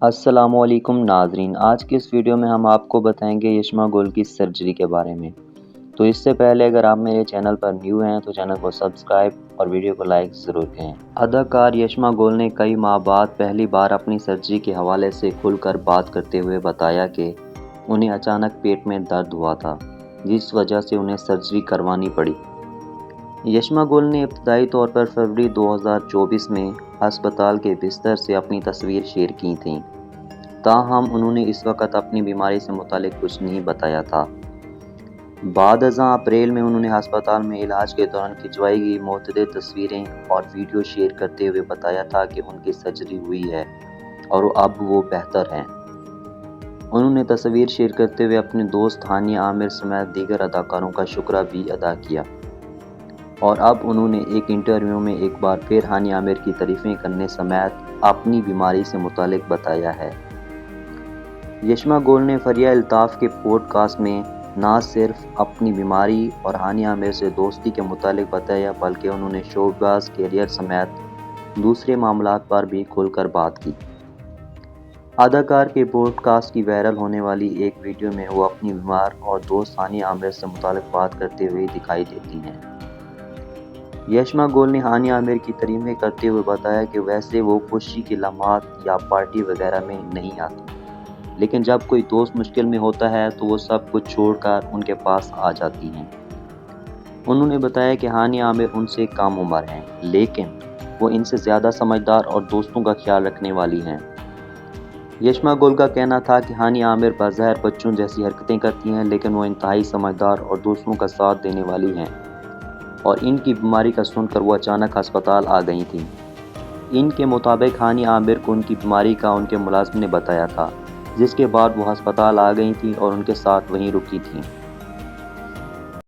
السلام علیکم ناظرین، آج کی اس ویڈیو میں ہم آپ کو بتائیں گے یشما گول کی سرجری کے بارے میں۔ تو اس سے پہلے اگر آپ میرے چینل پر نیو ہیں تو چینل کو سبسکرائب اور ویڈیو کو لائک ضرور کریں۔ اداکار یشما گول نے کئی ماہ بعد پہلی بار اپنی سرجری کے حوالے سے کھل کر بات کرتے ہوئے بتایا کہ انہیں اچانک پیٹ میں درد ہوا تھا، جس وجہ سے انہیں سرجری کروانی پڑی۔ یشما گول نے ابتدائی طور پر فروری 2024 میں ہسپتال کے بستر سے اپنی تصویر شیئر کی تھیں، تاہم انہوں نے اس وقت اپنی بیماری سے متعلق کچھ نہیں بتایا تھا۔ بعد ازاں اپریل میں انہوں نے ہسپتال میں علاج کے دوران کھنچوائی گئی متعدد تصویریں اور ویڈیو شیئر کرتے ہوئے بتایا تھا کہ ان کی سرجری ہوئی ہے اور اب وہ بہتر ہیں۔ انہوں نے تصویر شیئر کرتے ہوئے اپنے دوست ہانیہ عامر سمیت دیگر اداکاروں کا شکریہ بھی ادا کیا، اور اب انہوں نے ایک انٹرویو میں ایک بار پھر ہانیہ عامر کی تعریفیں کرنے سمیت اپنی بیماری سے متعلق بتایا ہے۔ یشما گول نے فریہ الطاف کے پوڈ کاسٹ میں نہ صرف اپنی بیماری اور ہانیہ عامر سے دوستی کے متعلق بتایا بلکہ انہوں نے شو باز کیریئر سمیت دوسرے معاملات پر بھی کھل کر بات کی۔ اداکار کے پوڈ کاسٹ کی وائرل ہونے والی ایک ویڈیو میں وہ اپنی بیمار اور دوست ہانیہ عامر سے متعلق بات کرتے ہوئے دکھائی دیتی ہیں۔ یشما گول نے ہانیہ عامر کی تعریفیں کرتے ہوئے بتایا کہ ویسے وہ خوشی کے لمحات یا پارٹی وغیرہ میں نہیں آتی، لیکن جب کوئی دوست مشکل میں ہوتا ہے تو وہ سب کچھ چھوڑ کر ان کے پاس آ جاتی ہیں۔ انہوں نے بتایا کہ ہانیہ عامر ان سے کم عمر ہیں، لیکن وہ ان سے زیادہ سمجھدار اور دوستوں کا خیال رکھنے والی ہیں۔ یشما گول کا کہنا تھا کہ ہانیہ عامر بظاہر بچوں جیسی حرکتیں کرتی ہیں، لیکن وہ انتہائی سمجھدار اور دوسروں کا ساتھ دینے والی ہیں، اور ان کی بیماری کا سن کر وہ اچانک ہسپتال آ گئی تھیں۔ ان کے مطابق ہانیہ عامر کو ان کی بیماری کا ان کے ملازم نے بتایا تھا، جس کے بعد وہ ہسپتال آ گئی تھیں اور ان کے ساتھ وہیں رکی تھیں۔